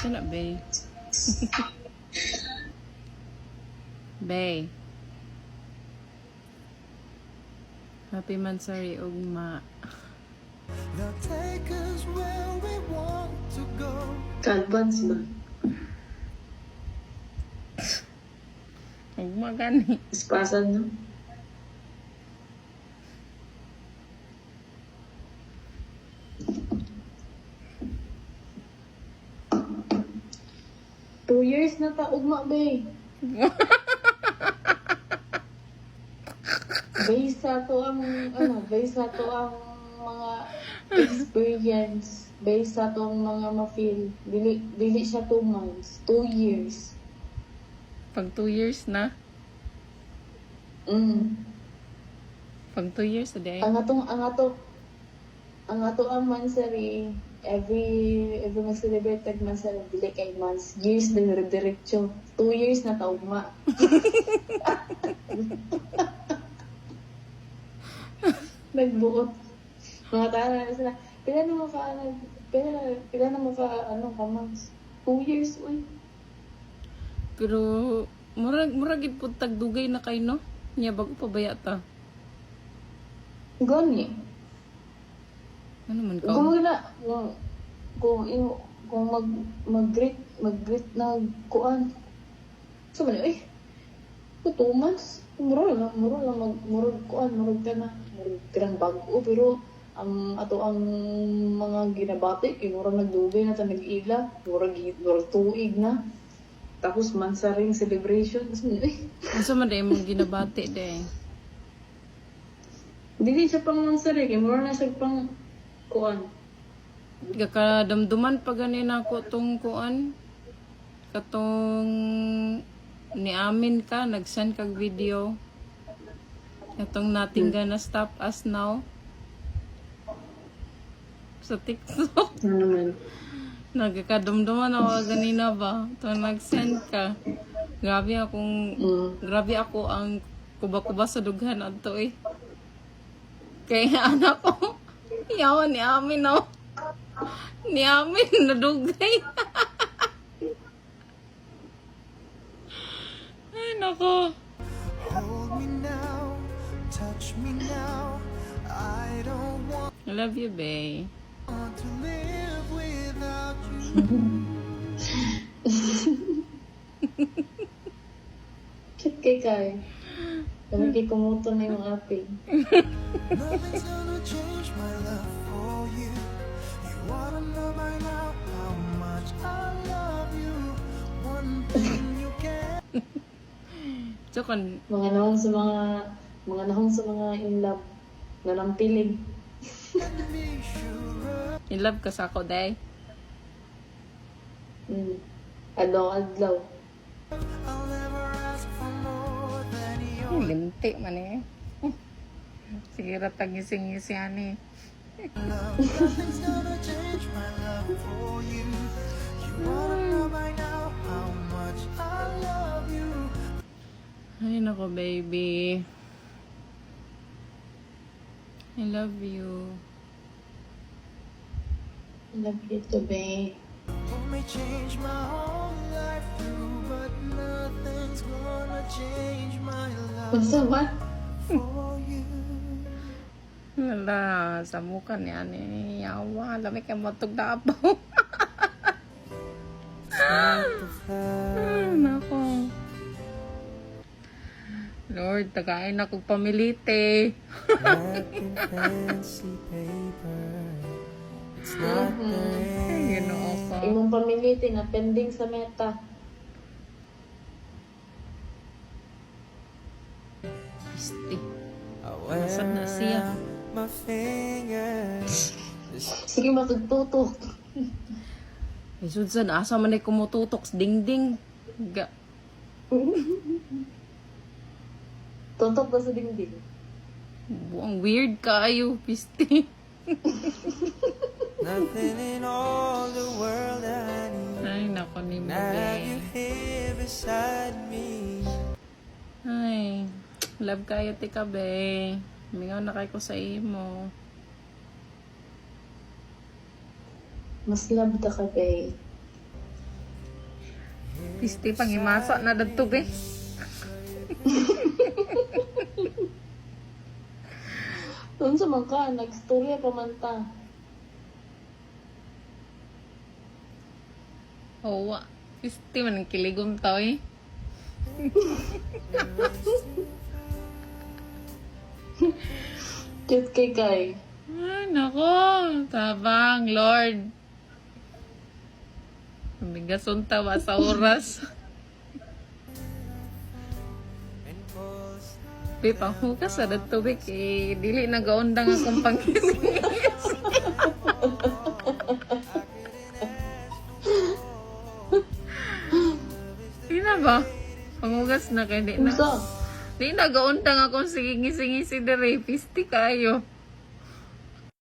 Kana, Bay? Bay. Happy Mansari ugma. Advance ba? Ugma gani. Ispasan no? Two years na ta ugma bay. Based sa to ang based sa to ang mga experience, based sa to ang mga ma-feel. Dili siya 2 months, 2 years. Pag 2 years na? Pag 2 years, ade. Ang ato ang mansari, every mag-celebrate tag mansari, dili kay months, years din diretso. 2 years na taugma. Nagbuot. Mga tara na sila. Pila na mo ka ka months? 2 years uy. Pero, murag gid pud tagdugay na kay no? Nya bago pa baya ta. Gani. Ano man ka? Kung na kung mag-greet na kuan. So man eh. 2 months. Murag kanang bago pero ato ang mga ginabati kay murag nagdugay na ta nag-ila, murag tuig na. Tapos mansaring celebration. Asa man day mong ginabati day? Dili siya pang mansari kay murag na siya pang kuan. Kakadamduman pa gani nako tong kuan. Katong niamin ka, nag-send kag video. Itong nothing gonna stop us now. Sa TikTok. Ano naman? Nagkakadumduman ako ganina ba? Ito nag-send ka. Grabe ako ang kuba-kuba sa dughan ato eh. Kaya anak ko, yawan ni Amin no. Ni Amin nadugay. Ay nako. I love you, babe. Cute kay Kai. Kami kay kumuto na yung aping. So, kon, Mga nahong sa mga in love na lampilig. in love ka sa ako, day. Adlaw-adlaw. Linti man eh. Sige ratag gising-gising eh. Ay nako baby. I love you. Love you too, babe. Basta ba? Wala, sa mukha niya ni yawa. Lamig ka matog na apaw. Nako. Lord, tagain ako pamilite. Ginoo ko. Imong pamiliti na pending sa meta. Isti. Nasaan na siya? Sige, matugtutok. Isudsan, asa man ay kumututok sa dingding. Ga. Tutok ba sa dingding? Buang weird kayo, pisti. Nothing in all the world I need. Ay, nako ni Now have you Mabe. here beside me. Ay, love kayo, tika, be. Mingaw na kayo ko sa imo. Mas labda ka kay. Pisti pangimasa na dadto be. Doon sa man ka, nagstorya pa man ta. Owa. Pisti man ang kiligom tao eh. Cute kay kay. Ay, nako. Tabang, Lord. Bigason tawa sa oras. Pipa, hukas sa tubig eh. Dili nagaundang akong pangkinis. Di na ba? Pangugas na kay di na. Unsa? Di nagaundang akong sige-sige si Dere. Pisti kayo.